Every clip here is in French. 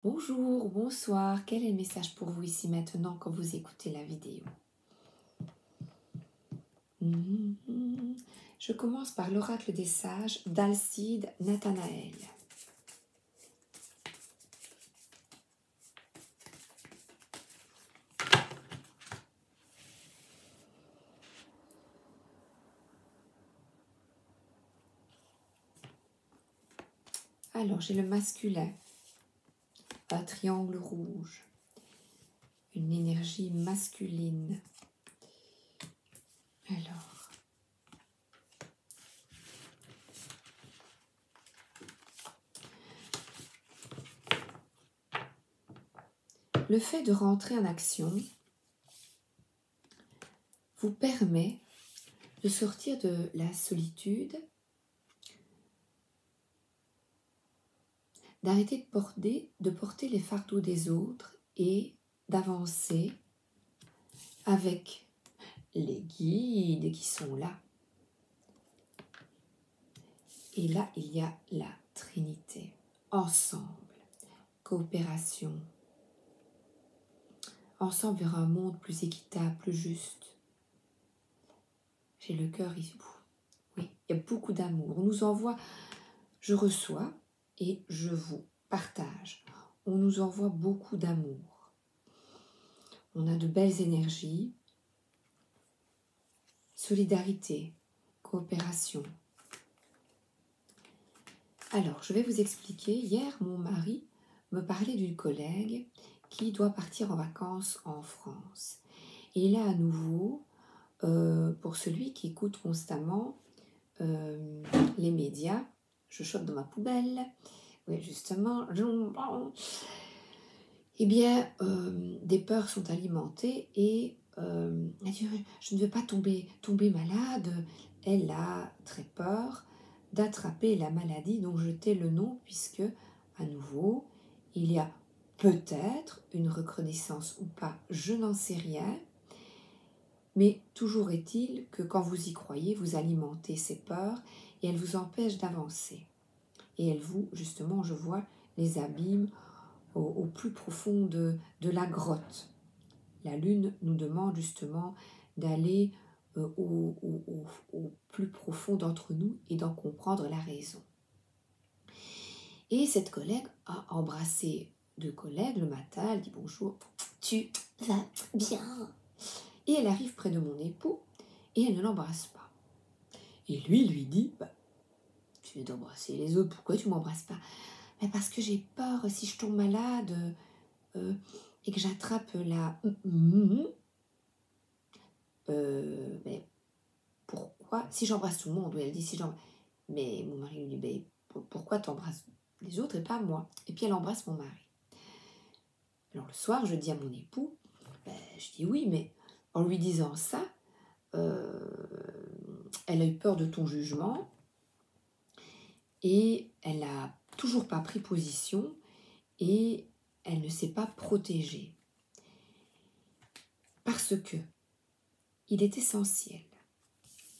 Bonjour, bonsoir, quel est le message pour vous ici maintenant quand vous écoutez la vidéo? Je commence par l'oracle des sages d'Alcide Nathanaël. Alors, j'ai le masculin, un triangle rouge, une énergie masculine. Alors, le fait de rentrer en action vous permet de sortir de la solitude, d'arrêter de porter les fardeaux des autres et d'avancer avec les guides qui sont là. Et là, il y a la Trinité, ensemble, coopération, ensemble vers un monde plus équitable, plus juste. J'ai le cœur ici. Oui, il y a beaucoup d'amour. On nous envoie, je reçois et je vous partage. On nous envoie beaucoup d'amour. On a de belles énergies, solidarité, coopération. Alors, je vais vous expliquer. Hier, mon mari me parlait d'une collègue qui doit partir en vacances en France. Et là, à nouveau, pour celui qui écoute constamment les médias, je chope dans ma poubelle. Oui, justement. Eh bien, des peurs sont alimentées et elle dit, je ne veux pas tomber malade. Elle a très peur d'attraper la maladie, donc je tais le nom puisque, à nouveau, il y a peut-être une recrudescence ou pas, je n'en sais rien, mais toujours est-il que quand vous y croyez, vous alimentez ces peurs et elles vous empêchent d'avancer. Et elles vous, justement, je vois, les abîmes au plus profond de la grotte. La lune nous demande justement d'aller au plus profond d'entre nous et d'en comprendre la raison. Et cette collègue a embrassé deux collègues le matin, elle dit bonjour, tu vas bien? Et elle arrive près de mon époux et elle ne l'embrasse pas. Et lui dit, tu viens d'embrasser les autres, pourquoi tu ne m'embrasses pas? Mais parce que j'ai peur si je tombe malade et que j'attrape la... mais pourquoi? Si j'embrasse tout le monde, oui, elle dit si j'embrasse... Mais mon mari lui dit, pourquoi t'embrasses les autres et pas moi? Et puis elle embrasse mon mari. Alors le soir, je dis à mon époux, je dis oui, mais en lui disant ça, elle a eu peur de ton jugement et elle n'a toujours pas pris position et elle ne s'est pas protégée. Parce que il est essentiel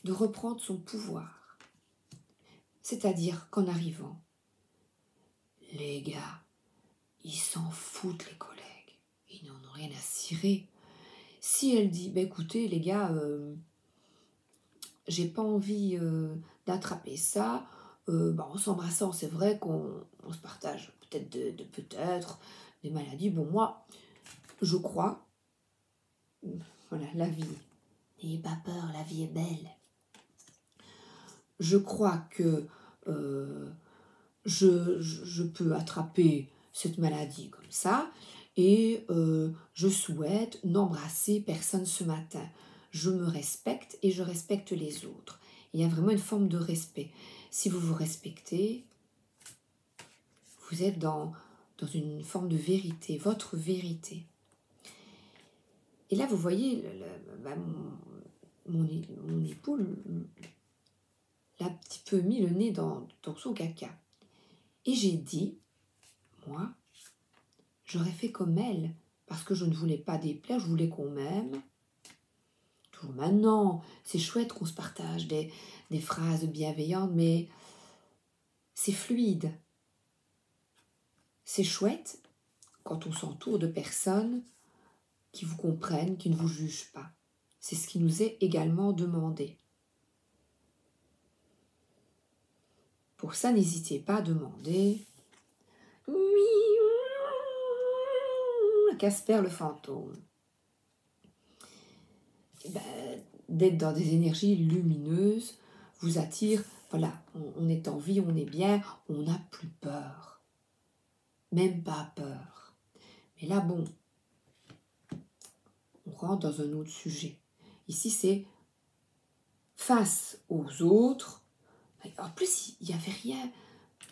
de reprendre son pouvoir. C'est-à-dire qu'en arrivant, les gars, ils s'en foutent les collègues. Ils n'en ont rien à cirer. Si elle dit, écoutez les gars, j'ai pas envie d'attraper ça, en s'embrassant, c'est vrai qu'on se partage peut-être peut-être des maladies. Bon, moi, je crois, voilà, la vie, n'ayez pas peur, la vie est belle. Je crois que je peux attraper cette maladie comme ça et je souhaite n'embrasser personne ce matin. Je me respecte et je respecte les autres. Il y a vraiment une forme de respect. Si vous vous respectez, vous êtes dans une forme de vérité, votre vérité. Et là, vous voyez, mon époux l'a un petit peu mis le nez dans son caca. Et j'ai dit, moi, j'aurais fait comme elle, parce que je ne voulais pas déplaire, je voulais qu'on m'aime. Toujours maintenant, c'est chouette qu'on se partage des phrases bienveillantes, mais c'est fluide. C'est chouette, quand on s'entoure de personnes qui vous comprennent, qui ne vous jugent pas. C'est ce qui nous est également demandé. Pour ça, n'hésitez pas à demander à Casper le fantôme. D'être dans des énergies lumineuses vous attire. Voilà, on est en vie, on est bien, on n'a plus peur. Même pas peur. Mais là, bon, on rentre dans un autre sujet. Ici, c'est face aux autres. En plus, il n'y avait rien.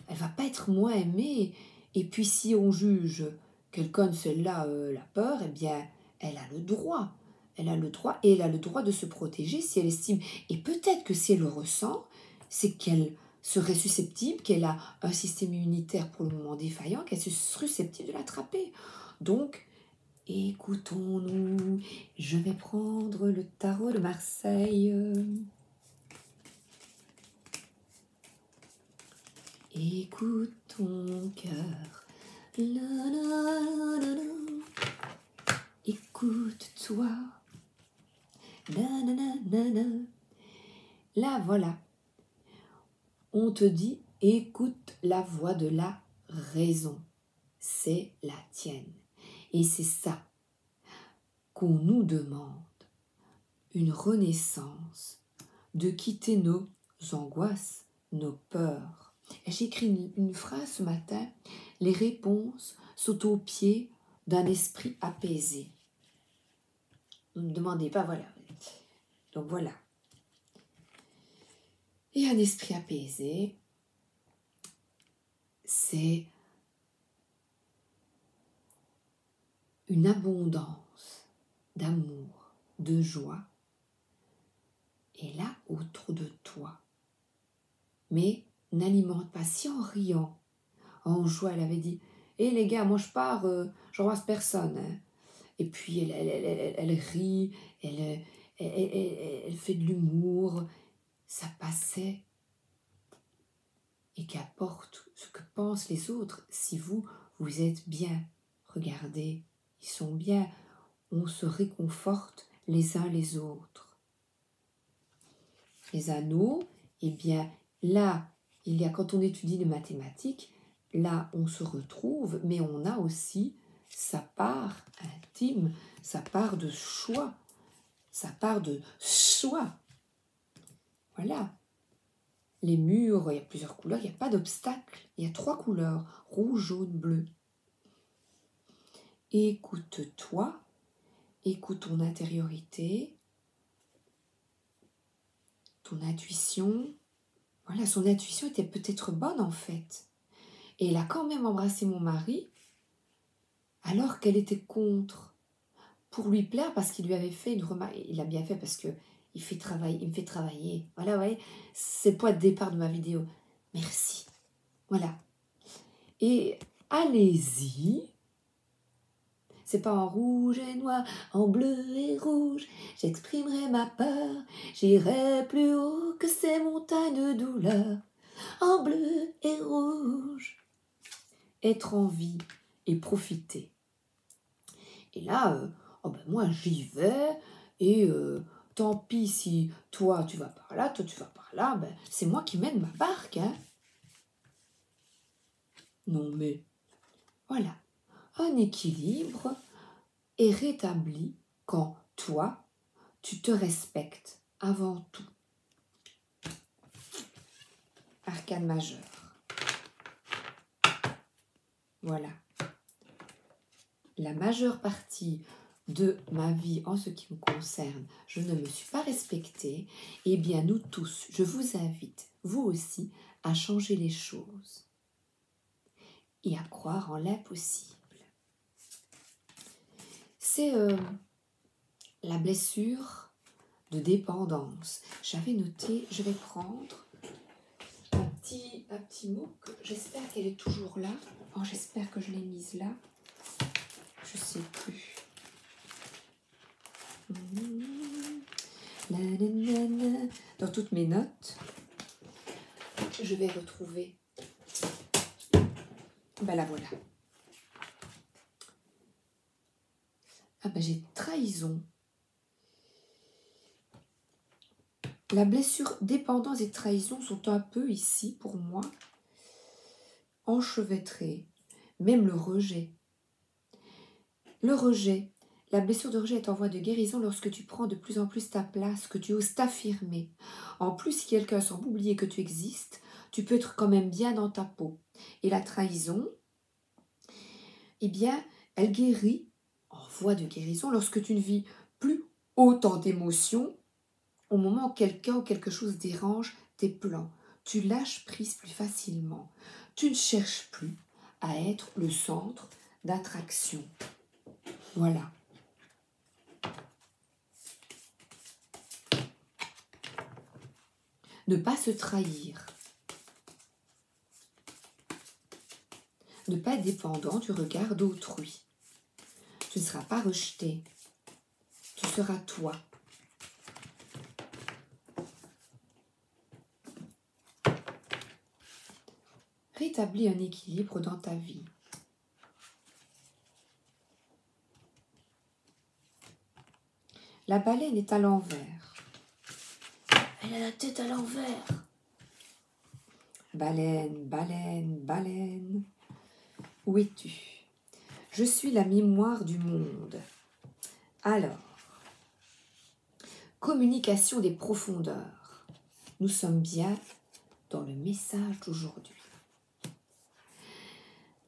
Elle va pas être moins aimée. Et puis, si on juge qu'elle connaît celle-là la peur, eh bien, elle a le droit. Elle a le droit et elle a le droit de se protéger si elle estime. Et peut-être que si elle le ressent, c'est qu'elle serait susceptible, qu'elle a un système immunitaire pour le moment défaillant, qu'elle est susceptible de l'attraper. Donc, écoutons-nous. Je vais prendre le tarot de Marseille. Écoute ton cœur. Écoute-toi. Là, voilà. On te dit, écoute la voix de la raison. C'est la tienne. Et c'est ça qu'on nous demande. Une renaissance, de quitter nos angoisses, nos peurs. J'ai écrit une phrase ce matin. Les réponses sont au pied d'un esprit apaisé. Ne me demandez pas, voilà. Donc voilà. Et un esprit apaisé, c'est une abondance d'amour, de joie. Et là, autour de toi. Mais n'alimente pas. Si en riant, en joie, elle avait dit « Hé les gars, moi je pars, je ramasse personne. Hein. » Et puis elle rit, elle fait de l'humour. Ça passait. Et qu'apporte ce que pensent les autres. Si vous êtes bien, regardez, ils sont bien. On se réconforte les uns les autres. Les anneaux, eh bien là, il y a quand on étudie les mathématiques, là on se retrouve, mais on a aussi sa part intime, sa part de choix, sa part de choix. Voilà. Les murs, il y a plusieurs couleurs, il n'y a pas d'obstacle, il y a 3 couleurs, rouge, jaune, bleu. Écoute-toi, écoute ton intériorité, ton intuition. Voilà, son intuition était peut-être bonne en fait. Et elle a quand même embrassé mon mari alors qu'elle était contre. Pour lui plaire parce qu'il lui avait fait une remarque. Il a bien fait parce que il me fait travailler. Voilà, ouais, c'est le point de départ de ma vidéo. Merci. Voilà. Et allez-y. C'est pas en rouge et noir, en bleu et rouge. J'exprimerai ma peur. J'irai plus haut que ces montagnes de douleur. En bleu et rouge. Être en vie et profiter. Et là, moi j'y vais et tant pis si toi tu vas par là, toi tu vas par là, c'est moi qui mène ma barque. Hein. Non mais, voilà, un équilibre est rétabli quand toi, tu te respectes avant tout. Arcane majeur. Voilà. La majeure partie de ma vie en ce qui me concerne, je ne me suis pas respectée, eh bien nous tous, je vous invite, vous aussi, à changer les choses et à croire en l'impossible. C'est la blessure de dépendance. J'avais noté, je vais prendre un petit mot, j'espère qu'elle est toujours là. Oh, j'espère que je l'ai mise là. Je ne sais plus. Dans toutes mes notes, je vais retrouver. La voilà. Ah ben j'ai trahison. La blessure, dépendance et trahison sont un peu ici, pour moi, enchevêtrées. Même le rejet. Le rejet. La blessure de rejet est en voie de guérison lorsque tu prends de plus en plus ta place, que tu oses t'affirmer. En plus, si quelqu'un semble oublier que tu existes, tu peux être quand même bien dans ta peau. Et la trahison, eh bien, elle guérit en voie de guérison lorsque tu ne vis plus autant d'émotions au moment où quelqu'un ou quelque chose dérange tes plans. Tu lâches prise plus facilement. Tu ne cherches plus à être le centre d'attraction. Voilà. Ne pas se trahir. Ne pas être dépendant du regard d'autrui. Tu ne seras pas rejeté. Tu seras toi. Rétablis un équilibre dans ta vie. La baleine est à l'envers. Elle a la tête à l'envers. Baleine, baleine, baleine. Où es-tu? Je suis la mémoire du monde. Alors, communication des profondeurs. Nous sommes bien dans le message d'aujourd'hui.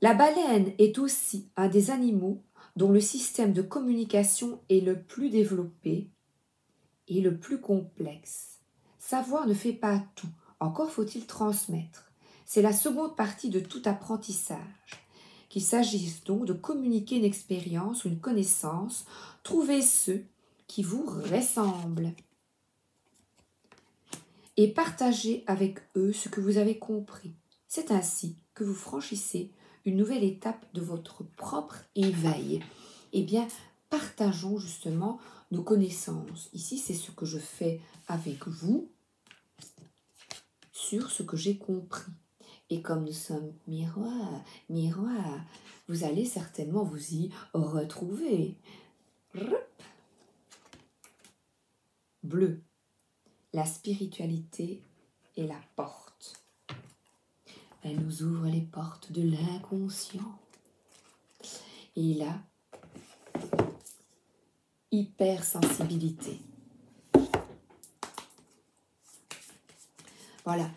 La baleine est aussi un des animaux dont le système de communication est le plus développé et le plus complexe. Savoir ne fait pas tout, encore faut-il transmettre. C'est la seconde partie de tout apprentissage. Qu'il s'agisse donc de communiquer une expérience ou une connaissance, trouvez ceux qui vous ressemblent et partagez avec eux ce que vous avez compris. C'est ainsi que vous franchissez une nouvelle étape de votre propre éveil. Eh bien, partageons justement nos connaissances. Ici, c'est ce que je fais avec vous sur ce que j'ai compris. Et comme nous sommes miroir, miroir, vous allez certainement vous y retrouver. Bleu, la spiritualité est la porte. Elle nous ouvre les portes de l'inconscient. Et là, hypersensibilité. Voilà.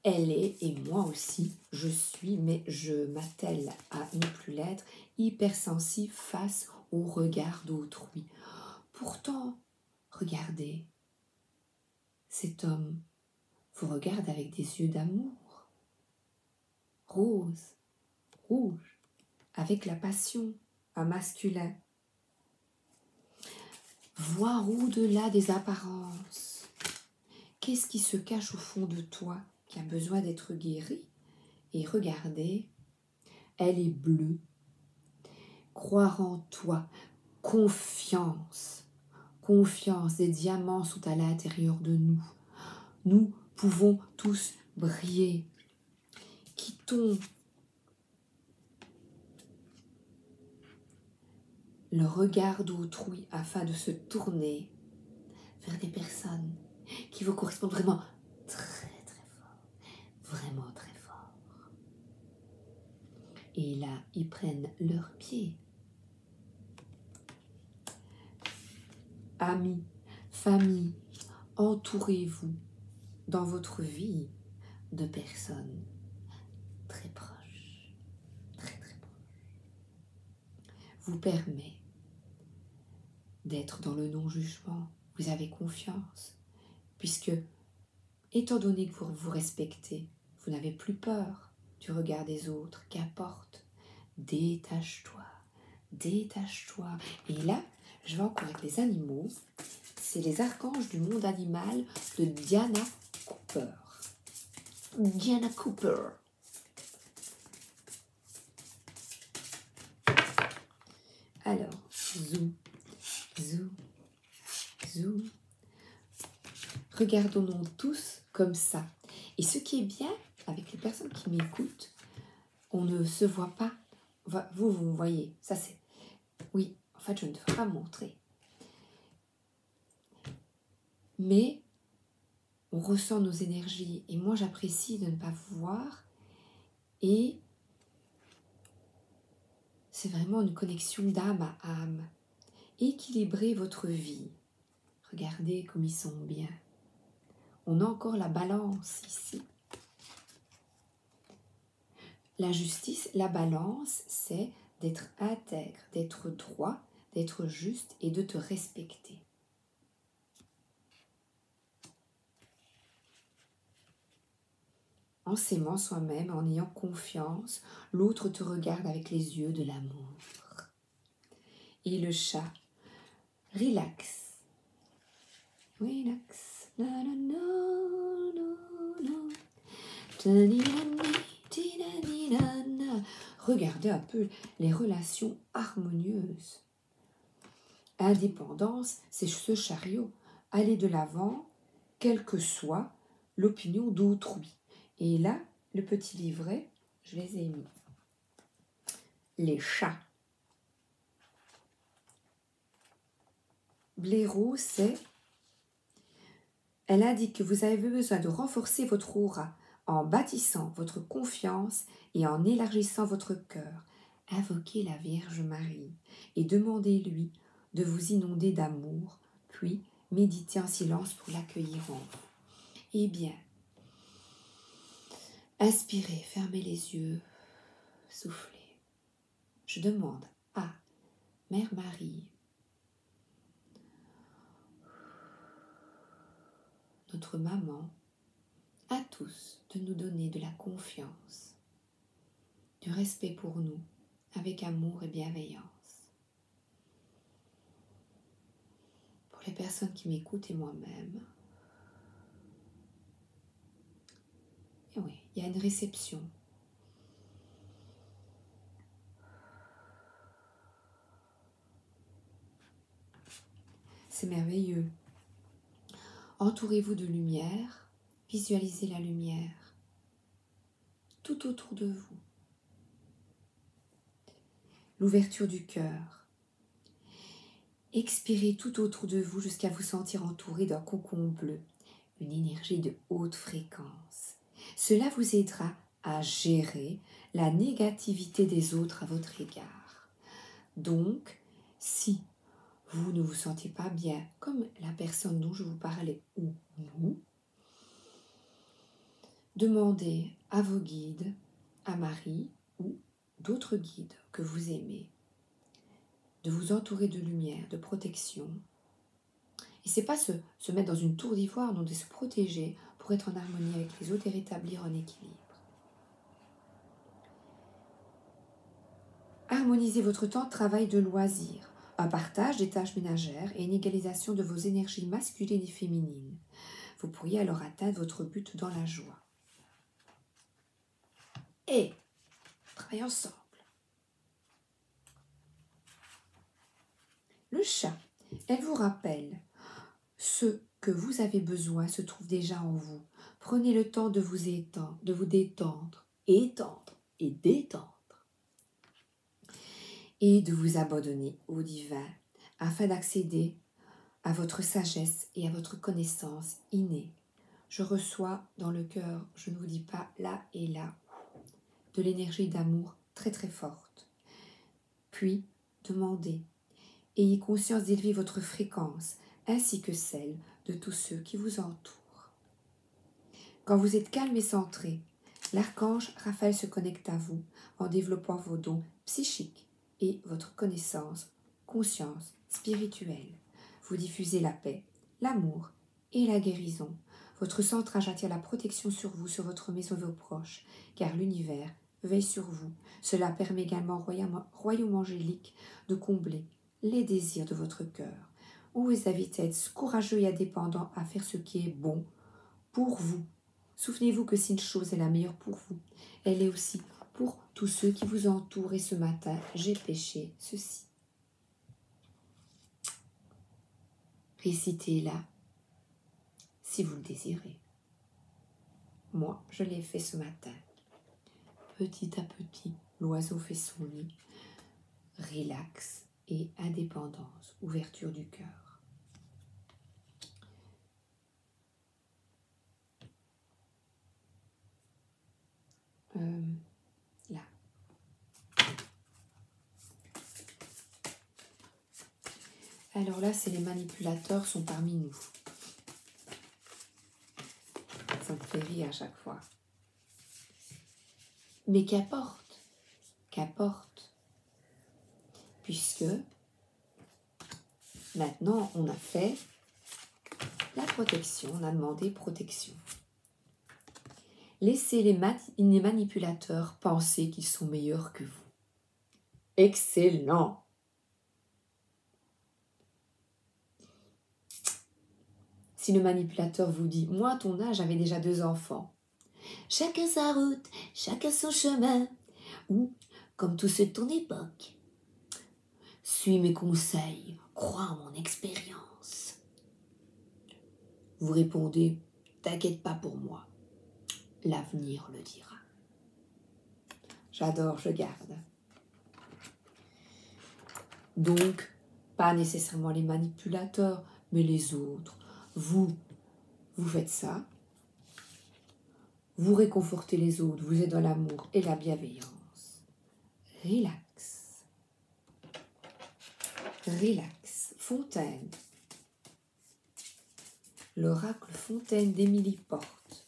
Elle est, et moi aussi, je suis, mais je m'attelle à ne plus l'être, hypersensible face au regard d'autrui. Pourtant, regardez, cet homme vous regarde avec des yeux d'amour, rose, rouge, avec la passion, un masculin. Voir au-delà des apparences. Qu'est-ce qui se cache au fond de toi qui a besoin d'être guéri? Et regardez, elle est bleue. Croire en toi, confiance. Confiance, des diamants sont à l'intérieur de nous. Nous pouvons tous briller. Quittons le regard d'autrui afin de se tourner vers des personnes qui vous correspondent vraiment très très fort, vraiment très fort. Et là, ils prennent leurs pieds. Amis, famille, entourez-vous dans votre vie de personnes très proches, très très proches. Vous permet d'être dans le non-jugement. Vous avez confiance, puisque, étant donné que vous vous respectez, vous n'avez plus peur du regard des autres. Qu'importe, détache-toi, détache-toi. Et là, je vais encore avec les animaux. C'est les archanges du monde animal de Diana Cooper. Diana Cooper. Alors, zou, zou, zou. Regardons-nous tous comme ça. Et ce qui est bien avec les personnes qui m'écoutent, on ne se voit pas. Vous me voyez. Ça c'est... Oui, En fait, je ne devrais pas me montrer. Mais on ressent nos énergies et moi j'apprécie de ne pas vous voir et c'est vraiment une connexion d'âme à âme. Équilibrez votre vie. Regardez comme ils sont bien. On a encore la balance ici. La justice, la balance, c'est d'être intègre, d'être droit, d'être juste et de te respecter. En s'aimant soi-même, en ayant confiance, l'autre te regarde avec les yeux de l'amour. Et le chat, relax. Relax. Na, na, na, na, na. Regardez un peu les relations harmonieuses. Indépendance, c'est ce chariot. Aller de l'avant, quelle que soit l'opinion d'autrui. Et là, le petit livret, je les ai mis. Les chats. Blaireau, c'est... Elle indique que vous avez besoin de renforcer votre aura en bâtissant votre confiance et en élargissant votre cœur. Invoquez la Vierge Marie et demandez-lui de vous inonder d'amour, puis méditez en silence pour l'accueillir en vous. Eh bien, inspirez, fermez les yeux, soufflez. Je demande à Mère Marie, notre maman, à tous de nous donner de la confiance, du respect pour nous, avec amour et bienveillance. Pour les personnes qui m'écoutent et moi-même, et oui, il y a une réception. C'est merveilleux. Entourez-vous de lumière, visualisez la lumière tout autour de vous. L'ouverture du cœur. Expirez tout autour de vous jusqu'à vous sentir entouré d'un cocon bleu, une énergie de haute fréquence. Cela vous aidera à gérer la négativité des autres à votre égard. Donc, si vous ne vous sentez pas bien, comme la personne dont je vous parlais ou nous, demandez à vos guides, à Marie ou d'autres guides que vous aimez, de vous entourer de lumière, de protection. Et c'est pas se mettre dans une tour d'ivoire, non, de se protéger pour être en harmonie avec les autres et rétablir un équilibre. Harmonisez votre temps de travail de loisir, un partage des tâches ménagères et une égalisation de vos énergies masculines et féminines. Vous pourriez alors atteindre votre but dans la joie. Et travaillez ensemble. Le chat, elle vous rappelle ce que vous avez besoin se trouve déjà en vous. Prenez le temps de vous étendre, de vous détendre, étendre et détendre. Et de vous abandonner au divin afin d'accéder à votre sagesse et à votre connaissance innée. Je reçois dans le cœur, je ne vous dis pas là et là, de l'énergie d'amour très très forte. Puis, demandez, ayez conscience d'élever votre fréquence ainsi que celle de tous ceux qui vous entourent. Quand vous êtes calme et centré, l'archange Raphaël se connecte à vous en développant vos dons psychiques et votre conscience spirituelle. Vous diffusez la paix, l'amour et la guérison. Votre centrage attire la protection sur vous, sur votre maison et vos proches, car l'univers veille sur vous. Cela permet également au royaume angélique de combler les désirs de votre cœur. On vous invite à être courageux et indépendant à faire ce qui est bon pour vous. Souvenez-vous que si une chose est la meilleure pour vous, elle est aussi pour tous ceux qui vous entourent. Et ce matin, j'ai péché ceci. Récitez-la si vous le désirez. Moi, je l'ai fait ce matin. Petit à petit, l'oiseau fait son nid, relaxe et indépendance, ouverture du cœur. Là. Alors là, c'est les manipulateurs sont parmi nous. Ça me fait rire à chaque fois. Mais qu'importe, puisque maintenant on a fait la protection, on a demandé protection. Laissez les manipulateurs penser qu'ils sont meilleurs que vous. Excellent! Si le manipulateur vous dit « Moi, à ton âge, j'avais déjà 2 enfants. Chacun sa route, chacun son chemin. » Ou « Comme tous ceux de ton époque. Suis mes conseils, crois en mon expérience. » Vous répondez « T'inquiète pas pour moi. L'avenir le dira. » J'adore, je garde. Donc, pas nécessairement les manipulateurs, mais les autres. Vous faites ça. Vous réconfortez les autres, vous êtes dans l'amour et la bienveillance. Relax. Relax. Fontaine. L'oracle Fontaine d'Émilie Porte.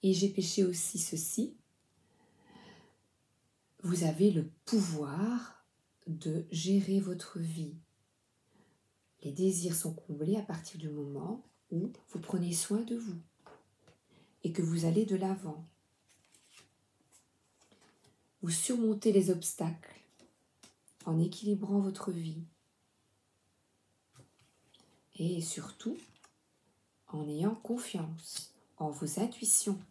Et j'ai pêché aussi ceci. Vous avez le pouvoir de gérer votre vie. Les désirs sont comblés à partir du moment où vous prenez soin de vous et que vous allez de l'avant. Vous surmontez les obstacles en équilibrant votre vie et surtout en ayant confiance en vos intuitions.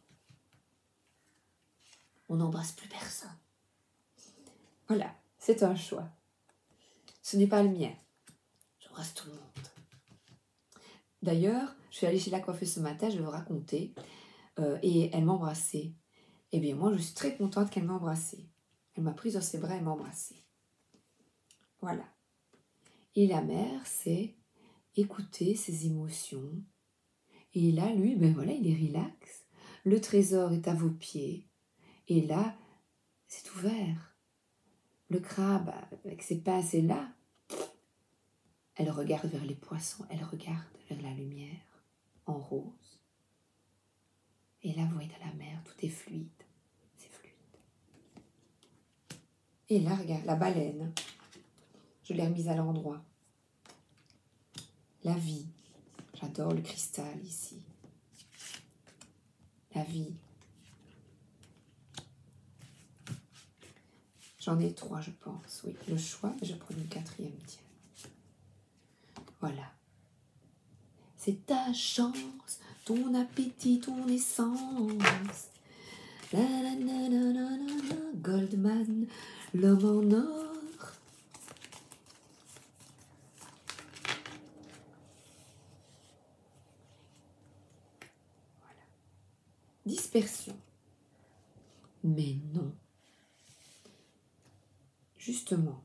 On n'embrasse plus personne. Voilà, c'est un choix. Ce n'est pas le mien. J'embrasse tout le monde. D'ailleurs, je suis allée chez la coiffeuse ce matin, je vais vous raconter, et elle m'a embrassée. Eh bien, moi, je suis très contente qu'elle m'a embrassée. Elle m'a prise dans ses bras et m'a embrassée. Voilà. Et la mère, c'est écouter ses émotions. Et là, lui, ben voilà, il est relax. Le trésor est à vos pieds. Et là, c'est ouvert. Le crabe, avec ses pinces, est là. Elle regarde vers les poissons, elle regarde vers la lumière, en rose. Et là, vous voyez dans la mer, tout est fluide. C'est fluide. Et là, regarde, la baleine. Je l'ai remise à l'endroit. La vie. J'adore le cristal ici. La vie. J'en ai 3, je pense. Oui, le choix, je prends une 4e, tiens. Voilà. C'est ta chance, ton appétit, ton essence. La la la la la la, Goldman, l'homme en or. Voilà. Dispersion. Mais non. Justement,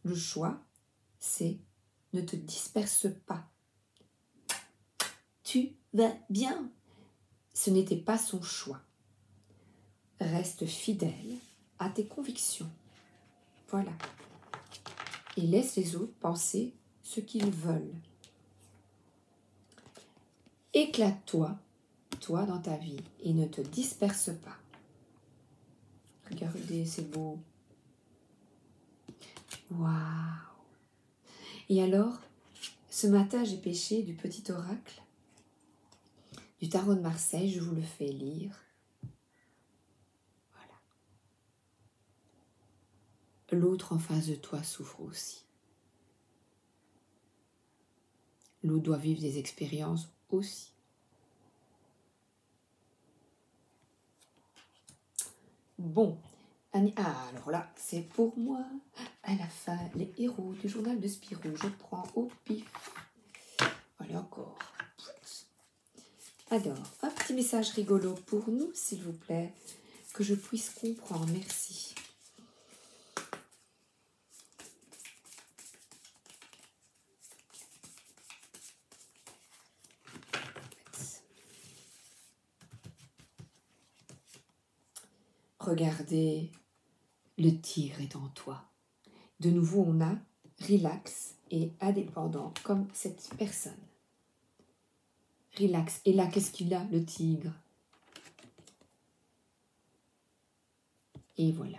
le choix, c'est ne te disperse pas. Tu vas bien. Ce n'était pas son choix. Reste fidèle à tes convictions. Voilà. Et laisse les autres penser ce qu'ils veulent. Éclate-toi, toi dans ta vie, et ne te disperse pas. Regardez, c'est beau. Waouh! Et alors, ce matin, j'ai pêché du petit oracle, du tarot de Marseille, je vous le fais lire. Voilà. L'autre en face de toi souffre aussi. L'autre doit vivre des expériences aussi. Bon, alors là, c'est pour moi. À la fin, les héros du journal de Spirou, je prends au pif. Voilà encore. Alors, un petit message rigolo pour nous, s'il vous plaît, que je puisse comprendre. Merci. regardez, le tigre est en toi. De nouveau, on a relax et indépendant, comme cette personne. Relax. Et là, qu'est-ce qu'il a, le tigre? Et voilà.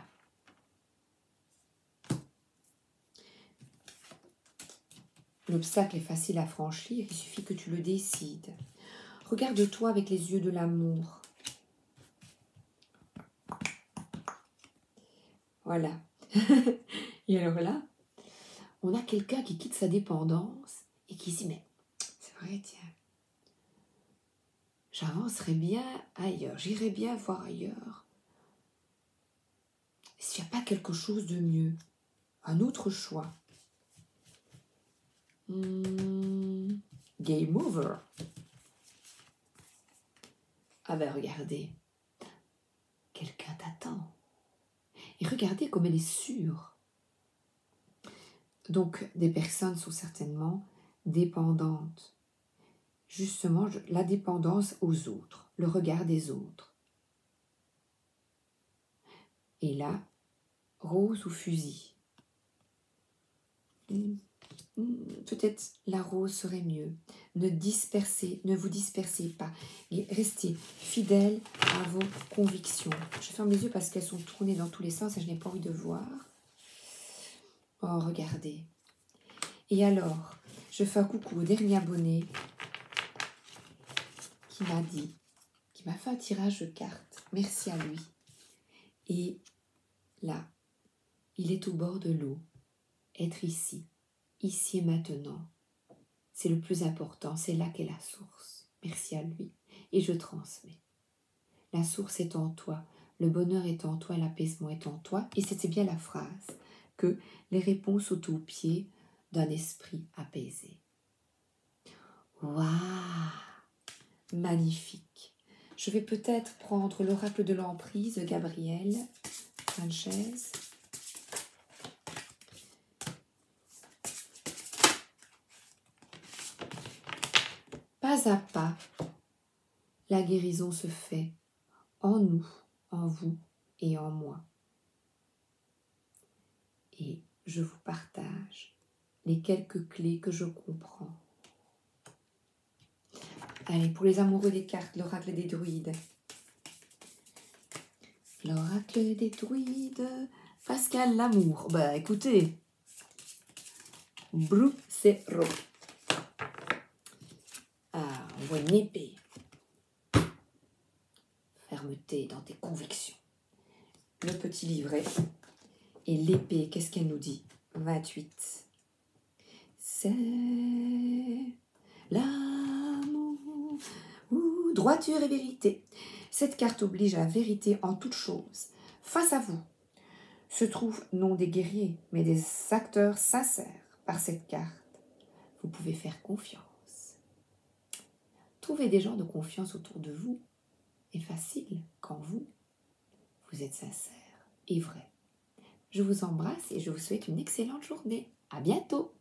L'obstacle est facile à franchir, il suffit que tu le décides. Regarde-toi avec les yeux de l'amour. Voilà. Et alors là, on a quelqu'un qui quitte sa dépendance et qui se dit, mais c'est vrai, tiens, j'avancerai bien ailleurs, j'irai bien voir ailleurs. S'il n'y a pas quelque chose de mieux, un autre choix. Game over. Ah ben regardez, quelqu'un t'attend. Et regardez comme elle est sûre. Donc des personnes sont certainement dépendantes. Justement, la dépendance aux autres, le regard des autres. Et là, rose ou fusil. Peut-être la rose serait mieux. Ne vous dispersez pas. Et restez fidèles à vos convictions. Je ferme les yeux parce qu'elles sont tournées dans tous les sens et je n'ai pas envie de voir. Oh, regardez. Et alors, je fais un coucou au dernier abonné qui m'a dit, qui m'a fait un tirage de cartes. Merci à lui. Et là, il est au bord de l'eau. Être ici et maintenant, c'est le plus important, c'est là qu'est la source. Merci à lui. Et je transmets. La source est en toi, le bonheur est en toi, l'apaisement est en toi. Et c'était bien la phrase, que les réponses sont au pied d'un esprit apaisé. Waouh! Magnifique. Je vais peut-être prendre l'oracle de l'emprise de Gabriel Sanchez. Pas à pas, la guérison se fait en nous, en vous et en moi. Et je vous partage les quelques clés que je comprends. Allez, pour les amoureux des cartes, l'oracle des druides. L'oracle des druides, Pascal Lamour. Bah écoutez, Brucero. Ah, on voit une épée. Fermeté dans tes convictions. Le petit livret. Et l'épée, qu'est-ce qu'elle nous dit? 28. C'est l'amour. Droiture et vérité. Cette carte oblige à la vérité en toutes choses. Face à vous se trouvent non des guerriers, mais des acteurs sincères. Par cette carte, vous pouvez faire confiance. Trouver des gens de confiance autour de vous est facile quand vous êtes sincère et vrai. Je vous embrasse et je vous souhaite une excellente journée. À bientôt!